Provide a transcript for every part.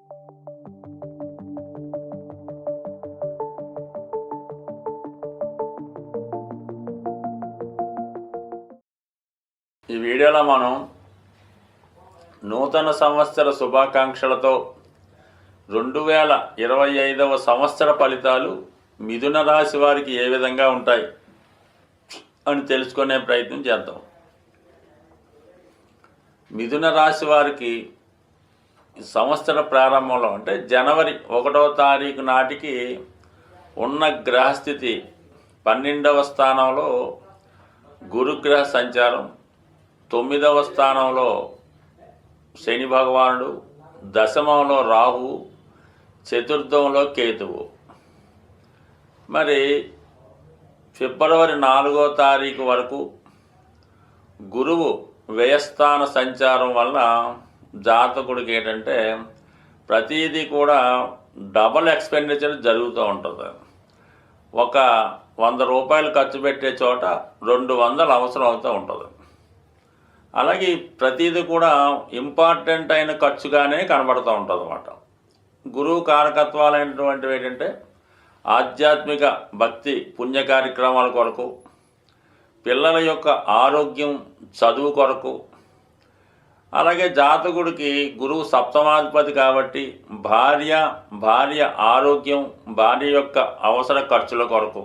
ఈ వీడియోలో మనం నూతన సంవత్సర శుభాకాంక్షలతో 2025వ సంవత్సర ఫలితాలు మిథున రాశి వారికి ఏ విధంగా ఉంటాయి అని తెలుసుకునే ప్రయత్నం చేద్దాం. మిథున రాశి వారికి సంవత్సర ప్రారంభంలో అంటే జనవరి 1వ తారీఖు నాటికి ఉన్న గ్రహస్థితి 12వ స్థానంలో గురుగ్రహ సంచారం, 9వ స్థానంలో శని భగవానుడు, దశమంలో రాహు, చతుర్థంలో కేతువు. మరి ఫిబ్రవరి 4వ తారీఖు వరకు గురువు వ్యయస్థాన సంచారం వల్ల జాతకుడికి ఏంటంటే ప్రతిదీ కూడా డబల్ ఎక్స్పెండిచర్ జరుగుతూ ఉంటుంది. ఒక 100 రూపాయలు ఖర్చు పెట్టే చోట 200 అవసరం అవుతూ ఉంటుంది. అలాగే ప్రతిదీ కూడా ఇంపార్టెంట్ అయిన ఖర్చుగానే కనబడుతూ ఉంటుంది అన్నమాట. గురువు కారకత్వాలైనటువంటివి ఏంటంటే ఆధ్యాత్మిక భక్తి పుణ్య కార్యక్రమాల కొరకు, పిల్లల యొక్క ఆరోగ్యం చదువు కొరకు, అలాగే జాతకుడికి గురువు సప్తమాధిపతి కాబట్టి భార్య ఆరోగ్యం, భార్య యొక్క అవసర ఖర్చుల కొరకు,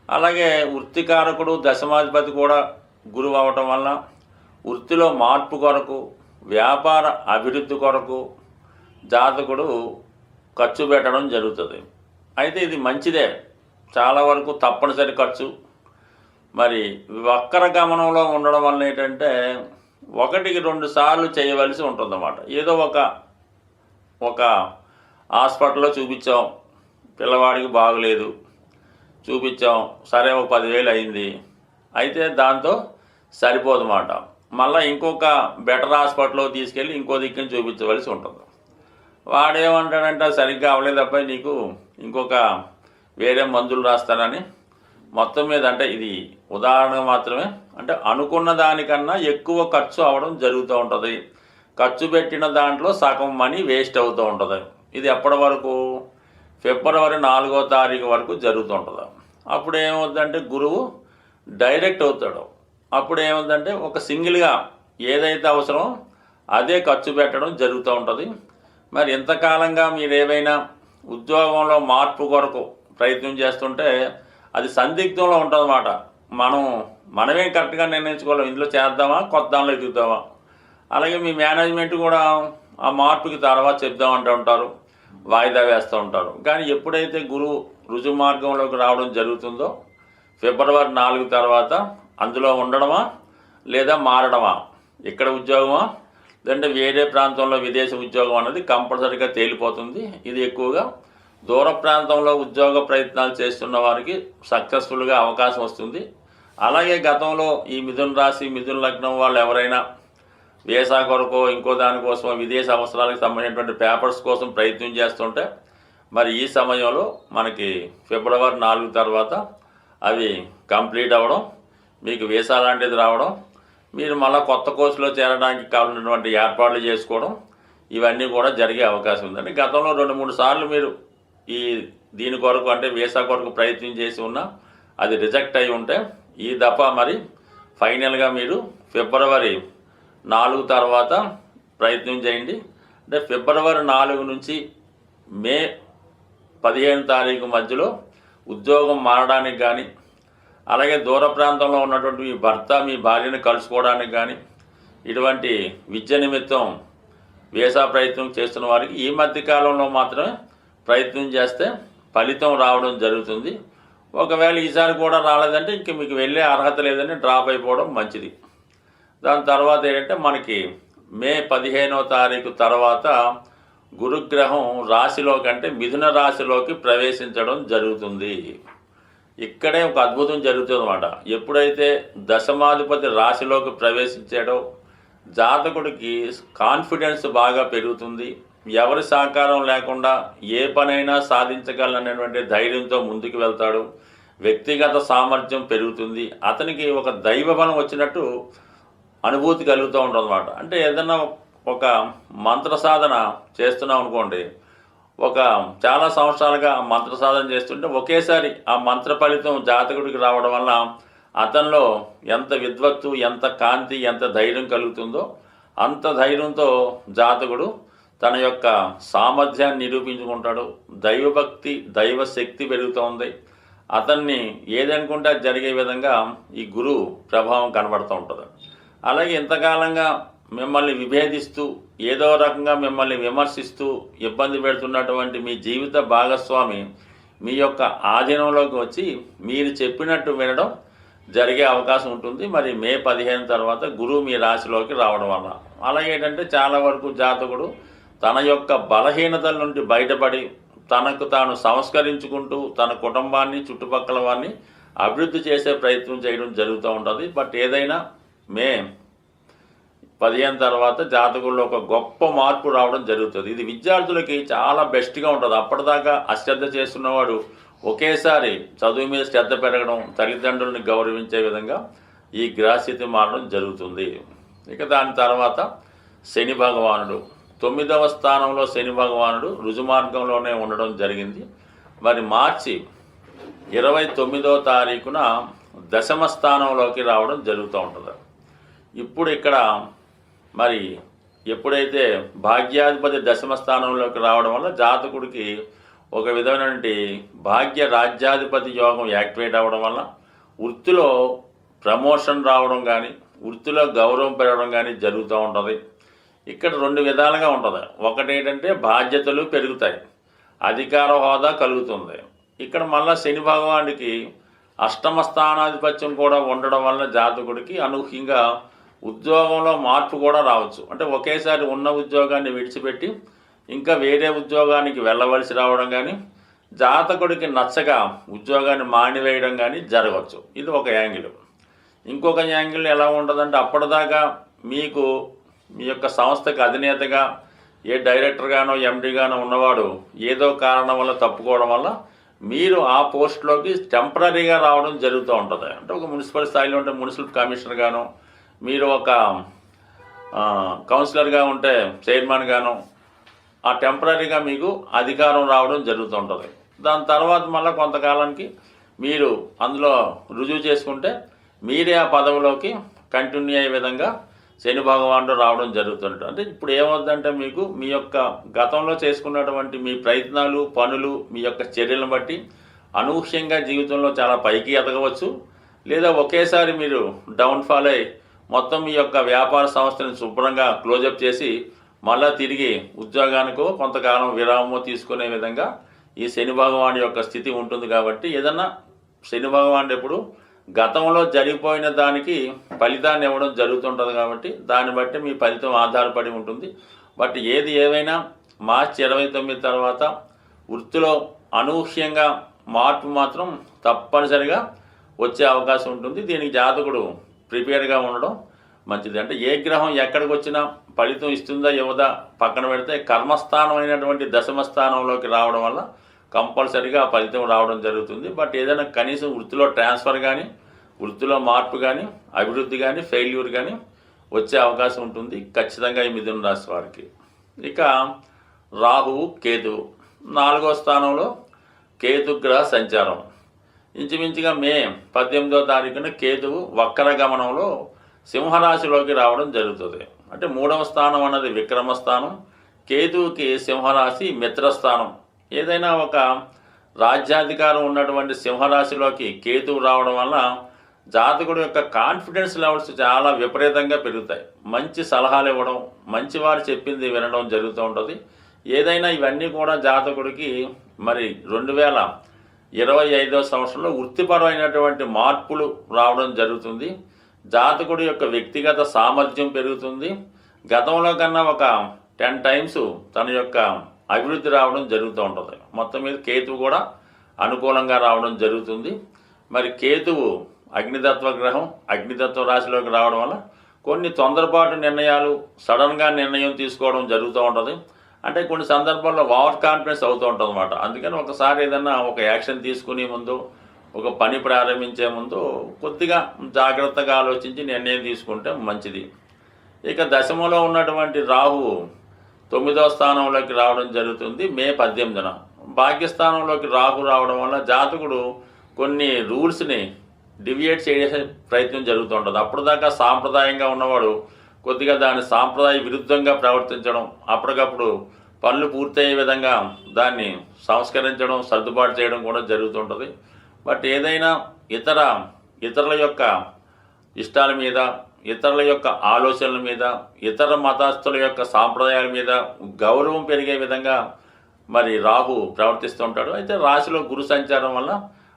అలాగే వృత్తికారకుడు దశమాధిపతి కూడా గురువు అవటం వల్ల వృత్తిలో మార్పు కొరకు, వ్యాపార అభివృద్ధి కొరకు జాతకుడు ఖర్చు పెట్టడం జరుగుతుంది. అయితే ఇది మంచిదే, చాలా వరకు తప్పనిసరి ఖర్చు. మరి వక్ర గమనంలో ఉండడం వల్ల ఏంటంటే 1-2 సార్లు చేయవలసి ఉంటుందన్నమాట. ఏదో ఒక హాస్పిటల్లో చూపించాం, పిల్లవాడికి బాగలేదు, చూపించాం, సరే ఒక 10,000 అయింది, అయితే దాంతో సరిపోదన్నమాట. మళ్ళీ ఇంకొక బెటర్ హాస్పిటల్లో తీసుకెళ్ళి ఇంకో దిక్కుని చూపించవలసి ఉంటుంది. వాడేమంటాడంటే సరిగ్గా అవ్వలేదు అబ్బాయి, నీకు ఇంకొక వేరే మందులు రాస్తానని. మొత్తం మీద అంటే ఇది ఉదాహరణ మాత్రమే, అంటే అనుకున్న దానికన్నా ఎక్కువ ఖర్చు అవ్వడం జరుగుతూ ఉంటుంది. ఖర్చు పెట్టిన దాంట్లో సగం మనీ వేస్ట్ అవుతూ ఉంటుంది. ఇది ఎప్పటి వరకు? ఫిబ్రవరి 4వ తారీఖు వరకు జరుగుతుంటుంది. అప్పుడు ఏమవుతుందంటే గురువు డైరెక్ట్ అవుతాడు. అప్పుడు ఏమవుతుందంటే ఒక సింగిల్గా ఏదైతే అవసరమో అదే ఖర్చు పెట్టడం జరుగుతూ ఉంటుంది. మరి ఇంతకాలంగా మీరు ఏవైనా ఉద్యోగంలో మార్పు కొరకు ప్రయత్నం చేస్తుంటే అది సందిగ్ధంలో ఉంటుందన్నమాట. మనమే కరెక్ట్గా నిర్ణయించుకోవాలి, ఇందులో చేద్దామా కొత్త దానిలో ఎదుగుతామా. అలాగే మీ మేనేజ్మెంట్ కూడా ఆ మార్పుకి తర్వాత చెప్దామంటూ ఉంటారు, వాయిదా వేస్తూ ఉంటారు. కానీ ఎప్పుడైతే గురువు రుజు మార్గంలోకి రావడం జరుగుతుందో ఫిబ్రవరి 4 తర్వాత అందులో ఉండడమా లేదా మారడమా, ఇక్కడ ఉద్యోగమా లేదంటే వేరే ప్రాంతంలో విదేశీ ఉద్యోగం అన్నది కంపల్సరీగా తేలిపోతుంది. ఇది ఎక్కువగా దూర ప్రాంతంలో ఉద్యోగ ప్రయత్నాలు చేస్తున్న వారికి సక్సెస్ఫుల్గా అవకాశం వస్తుంది. అలాగే గతంలో ఈ మిథున రాశి మిథున లగ్నం వాళ్ళు ఎవరైనా వీసా కొరకో ఇంకో దానికోసం విదేశ అవసరాలకు సంబంధించినటువంటి పేపర్స్ కోసం ప్రయత్నం చేస్తుంటే మరి ఈ సమయంలో మనకి ఫిబ్రవరి 4 తర్వాత అవి కంప్లీట్ అవ్వడం, మీకు వీసా లాంటిది రావడం, మీరు మళ్ళీ కొత్త కోర్సులో చేరడానికి కావాల్సినటువంటి ఏర్పాట్లు చేసుకోవడం, ఇవన్నీ కూడా జరిగే అవకాశం ఉందండి. గతంలో 2-3 సార్లు మీరు దీని కొరకు అంటే వీసా కొరకు ప్రయత్నం చేసి ఉన్నా అది రిజెక్ట్ అయి ఉంటే ఈ దఫా మరి ఫైనల్గా మీరు ఫిబ్రవరి 4 తర్వాత ప్రయత్నం చేయండి. అంటే ఫిబ్రవరి 4 నుంచి మే 15 తారీఖు మధ్యలో ఉద్యోగం మారడానికి కానీ, అలాగే దూర ప్రాంతంలో ఉన్నటువంటి మీ భర్త మీ భార్యను కలుసుకోవడానికి కానీ, ఇటువంటి విద్య నిమిత్తం వీసా ప్రయత్నం చేస్తున్న వారికి ఈ మధ్యకాలంలో మాత్రమే ప్రయత్నం చేస్తే ఫలితం రావడం జరుగుతుంది. ఒకవేళ ఈసారి కూడా రాలేదంటే ఇంక మీకు వెళ్ళే అర్హత లేదని డ్రాప్ అయిపోవడం మంచిది. దాని తర్వాత ఏంటంటే మనకి మే 15వ తారీఖు తర్వాత గురుగ్రహం రాశిలోకి అంటే మిథున రాశిలోకి ప్రవేశించడం జరుగుతుంది. ఇక్కడే ఒక అద్భుతం జరుగుతుంది అన్నమాట. ఎప్పుడైతే దశమాధిపతి రాశిలోకి ప్రవేశించాడో జాతకుడికి కాన్ఫిడెన్స్ బాగా పెరుగుతుంది. ఎవరి సహకారం లేకుండా ఏ పనైనా సాధించగలనటువంటి ధైర్యంతో ముందుకు వెళ్తాడు. వ్యక్తిగత సామర్థ్యం పెరుగుతుంది. అతనికి ఒక దైవబలం వచ్చినట్టు అనుభూతి కలుగుతూ ఉంటుంది అన్నమాట. అంటే ఏదన్నా ఒక మంత్ర సాధన చేస్తున్నాం అనుకోండి, ఒక చాలా సంవత్సరాలుగా మంత్ర సాధన చేస్తుంటే ఒకేసారి ఆ మంత్ర ఫలితం జాతకుడికి రావడం వల్ల అతనిలో ఎంత విద్వత్తు, ఎంత కాంతి, ఎంత ధైర్యం కలుగుతుందో అంత ధైర్యంతో జాతకుడు తన యొక్క సామర్థ్యాన్ని నిరూపించుకుంటాడు. దైవభక్తి, దైవశక్తి పెరుగుతోంది. అతన్ని ఏదనుకుంటే అది జరిగే విధంగా ఈ గురువు ప్రభావం కనబడుతూ ఉంటుంది. అలాగే ఇంతకాలంగా మిమ్మల్ని విభేదిస్తూ ఏదో రకంగా మిమ్మల్ని విమర్శిస్తూ ఇబ్బంది పెడుతున్నటువంటి మీ జీవిత భాగస్వామి మీ యొక్క ఆధీనంలోకి వచ్చి మీరు చెప్పినట్టు వినడం జరిగే అవకాశం ఉంటుంది. మరి మే 15 తర్వాత గురువు మీ రాశిలోకి రావడం వల్ల అలాగే ఏంటంటే చాలా వరకు జాతకుడు తన యొక్క బలహీనతల నుండి బయటపడి తనకు తాను సంస్కరించుకుంటూ తన కుటుంబాన్ని, చుట్టుపక్కల వారిని అభివృద్ధి చేసే ప్రయత్నం చేయడం జరుగుతూ ఉంటుంది. బట్ ఏదైనా మే 15 తర్వాత జాతకుల్లో ఒక గొప్ప మార్పు రావడం జరుగుతుంది. ఇది విద్యార్థులకి చాలా బెస్ట్గా ఉంటుంది. అప్పటిదాకా అశ్రద్ధ చేస్తున్నవాడు ఒకేసారి చదువు మీద శ్రద్ధ పెరగడం, తల్లిదండ్రులని గౌరవించే విధంగా ఈ గ్రహస్థితి మారడం జరుగుతుంది. ఇక దాని తర్వాత శని భగవానుడు 9వ స్థానంలో శని భగవానుడు రుజుమార్గంలోనే ఉండడం జరిగింది. మరి మార్చి 29వ తారీఖున దశమ స్థానంలోకి రావడం జరుగుతూ ఉంటుంది. ఇప్పుడు ఇక్కడ మరి ఎప్పుడైతే భాగ్యాధిపతి దశమ స్థానంలోకి రావడం వల్ల జాతకుడికి ఒక విధమైనటువంటి భాగ్య రాజ్యాధిపతి యోగం యాక్టివేట్ అవ్వడం వల్ల వృత్తిలో ప్రమోషన్ రావడం కానీ, వృత్తిలో గౌరవం పెరగడం కానీ జరుగుతూ ఉంటుంది. ఇక్కడ 2 విధాలుగా ఉంటుంది. ఒకటి ఏంటంటే బాధ్యతలు పెరుగుతాయి, అధికార హోదా కలుగుతుంది. ఇక్కడ మళ్ళీ శని భగవానుడికి అష్టమ స్థానాధిపత్యం కూడా ఉండడం వల్ల జాతకుడికి అనూహ్యంగా ఉద్యోగంలో మార్పు కూడా రావచ్చు. అంటే ఒకేసారి ఉన్న ఉద్యోగాన్ని విడిచిపెట్టి ఇంకా వేరే ఉద్యోగానికి వెళ్ళవలసి రావడం కానీ, జాతకుడికి నచ్చగా ఉద్యోగాన్ని మానివేయడం కానీ జరగవచ్చు. ఇది ఒక యాంగిల్. ఇంకొక యాంగిల్ ఎలా ఉంటుందంటే అప్పటిదాకా మీకు మీ యొక్క సంస్థకి అధినేతగా ఏ డైరెక్టర్గానో ఎండీగానో ఉన్నవాడు ఏదో కారణం వల్ల తప్పుకోవడం వల్ల మీరు ఆ పోస్ట్లోకి టెంపరీగా రావడం జరుగుతూ ఉంటుంది. అంటే ఒక మున్సిపల్ స్థాయిలో ఉంటే మున్సిపల్ కమిషనర్గానో, మీరు ఒక కౌన్సిలర్గా ఉంటే చైర్మన్గానో ఆ టెంపరీగా మీకు అధికారం రావడం జరుగుతూ ఉంటుంది. దాని తర్వాత మళ్ళీ కొంతకాలానికి మీరు అందులో రుజువు చేసుకుంటే మీరే ఆ పదవిలోకి కంటిన్యూ అయ్యే విధంగా శని భగవానుడు రావడం జరుగుతుంటుంది. అంటే ఇప్పుడు ఏమవుతుందంటే మీకు మీ యొక్క గతంలో చేసుకున్నటువంటి మీ ప్రయత్నాలు, పనులు, మీ యొక్క చర్యలను బట్టి అనూహ్యంగా జీవితంలో చాలా పైకి ఎదగవచ్చు. లేదా ఒకేసారి మీరు డౌన్ఫాల్ అయ్యి మొత్తం మీ యొక్క వ్యాపార సంస్థని శుభ్రంగా క్లోజప్ చేసి మళ్ళా తిరిగి ఉద్యోగానికో కొంతకాలం విరామమో తీసుకునే విధంగా ఈ శని భగవాను యొక్క స్థితి ఉంటుంది. కాబట్టి ఏదన్నా శని భగవానుడు ఎప్పుడు గతంలో జరిగిపోయిన దానికి ఫలితాన్ని ఇవ్వడం జరుగుతుంటుంది. కాబట్టి దాన్ని బట్టి మీ ఫలితం ఆధారపడి ఉంటుంది. బట్ ఏది ఏవైనా మార్చి 29 తర్వాత వృత్తిలో అనూహ్యంగా మార్పు మాత్రం తప్పనిసరిగా వచ్చే అవకాశం ఉంటుంది. దీనికి జాతకుడు ప్రిపేర్గా ఉండడం మంచిది. అంటే ఏ గ్రహం ఎక్కడికి వచ్చినా ఫలితం ఇస్తుందా ఇవ్వదా పక్కన పెడితే కర్మస్థానం అయినటువంటి దశమ స్థానంలోకి రావడం వల్ల కంపల్సరీగా ఆ ఫలితం రావడం జరుగుతుంది. బట్ ఏదైనా కనీసం వృత్తిలో ట్రాన్స్ఫర్ కానీ, వృత్తిలో మార్పు కానీ, అభివృద్ధి కానీ, ఫెయిల్యూర్ కానీ వచ్చే అవకాశం ఉంటుంది ఖచ్చితంగా ఈ మిథున రాశి వారికి. ఇక రాహువు, కేతువు 4వ స్థానంలో కేతుగ్రహ సంచారం. ఇంచుమించుగా మే 18వ తారీఖున కేతువు వక్ర గమనంలో సింహరాశిలోకి రావడం జరుగుతుంది. అంటే 3వ స్థానం అన్నది విక్రమస్థానం, కేతువుకి సింహరాశి మిత్రస్థానం. ఏదైనా ఒక రాజ్యాధికారం ఉన్నటువంటి సింహరాశిలోకి కేతువు రావడం వల్ల జాతకుడు యొక్క కాన్ఫిడెన్స్ లెవెల్స్ చాలా విపరీతంగా పెరుగుతాయి. మంచి సలహాలు ఇవ్వడం, మంచివారు చెప్పింది వినడం జరుగుతూ ఉంటుంది. ఏదైనా ఇవన్నీ కూడా జాతకుడికి మరి 2025వ సంవత్సరంలో వృత్తిపరమైనటువంటి మార్పులు రావడం జరుగుతుంది. జాతకుడి యొక్క వ్యక్తిగత సామర్థ్యం పెరుగుతుంది. గతంలో కన్నా ఒక 10 టైమ్స్ తన యొక్క అభివృద్ధి రావడం జరుగుతూ ఉంటుంది. మొత్తం మీద కేతువు కూడా అనుకూలంగా రావడం జరుగుతుంది. మరి కేతువు అగ్నితత్వ గ్రహం, అగ్నితత్వ రాశిలోకి రావడం వల్ల కొన్ని తొందరపాటు నిర్ణయాలు, సడన్గా నిర్ణయం తీసుకోవడం జరుగుతూ ఉంటుంది. అంటే కొన్ని సందర్భాల్లో ఓవర్ కాన్ఫిడెన్స్ అవుతూ ఉంటుంది అన్నమాట. అందుకని ఒకసారి ఏదన్నా ఒక యాక్షన్ తీసుకునే ముందు, ఒక పని ప్రారంభించే ముందు కొద్దిగా జాగ్రత్తగా ఆలోచించి నిర్ణయం తీసుకుంటే మంచిది. ఇక దశమలో ఉన్నటువంటి రాహు 9వ స్థానంలోకి రావడం జరుగుతుంది మే 18న. భాగ్యస్థానంలోకి రాహు రావడం వల్ల జాతకుడు కొన్ని రూల్స్ని డివియేట్ చేసే ప్రయత్నం జరుగుతుంటుంది. అప్పుడు దాకా సాంప్రదాయంగా ఉన్నవాడు కొద్దిగా దాని సాంప్రదాయ విరుద్ధంగా ప్రవర్తించడం, అప్పటికప్పుడు పనులు పూర్తయ్యే విధంగా దాన్ని సంస్కరించడం, సర్దుబాటు చేయడం కూడా జరుగుతుంటుంది. బట్ ఏదైనా ఇతరుల యొక్క ఇష్టాల మీద, ఇతరుల యొక్క ఆలోచనల మీద, ఇతర మతస్థుల యొక్క సాంప్రదాయాల మీద గౌరవం పెరిగే విధంగా మరి రాహు ప్రవర్తిస్తూ ఉంటాడు. అయితే రాశిలో గురు సంచారం వల్ల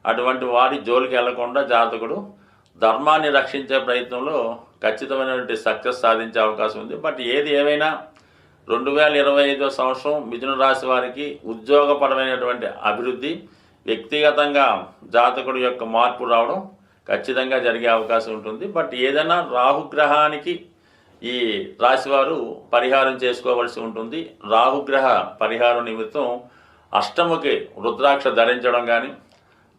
అటువంటి వారి జోలికి వెళ్లకుండా జాతకుడు ధర్మాన్ని రక్షించే ప్రయత్నంలో ఖచ్చితమైనటువంటి సక్సెస్ సాధించే అవకాశం ఉంది. బట్ ఏది ఏమైనా 2025 సంవత్సరం మిథున రాశి వారికి ఉద్యోగపరమైనటువంటి అభివృద్ధి, వ్యక్తిగతంగా జాతకుడు యొక్క మార్పు రావడం ఖచ్చితంగా జరిగే అవకాశం ఉంటుంది. బట్ ఏదైనా రాహుగ్రహానికి ఈ రాశివారు పరిహారం చేసుకోవలసి ఉంటుంది. రాహుగ్రహ పరిహారం నిమిత్తం అష్టముకి రుద్రాక్ష ధరించడం కానీ,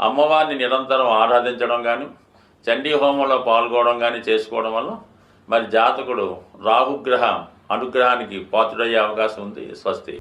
అమ్మవారిని నిరంతరం ఆరాధించడం కానీ, చండీ హోమంలో పాల్గొనడం కానీ చేసుకోవడం వల్ల మరి జాతకుడు రాహుగ్రహ అనుగ్రహానికి పాత్రుడయ్యే అవకాశం ఉంది. స్వస్తి.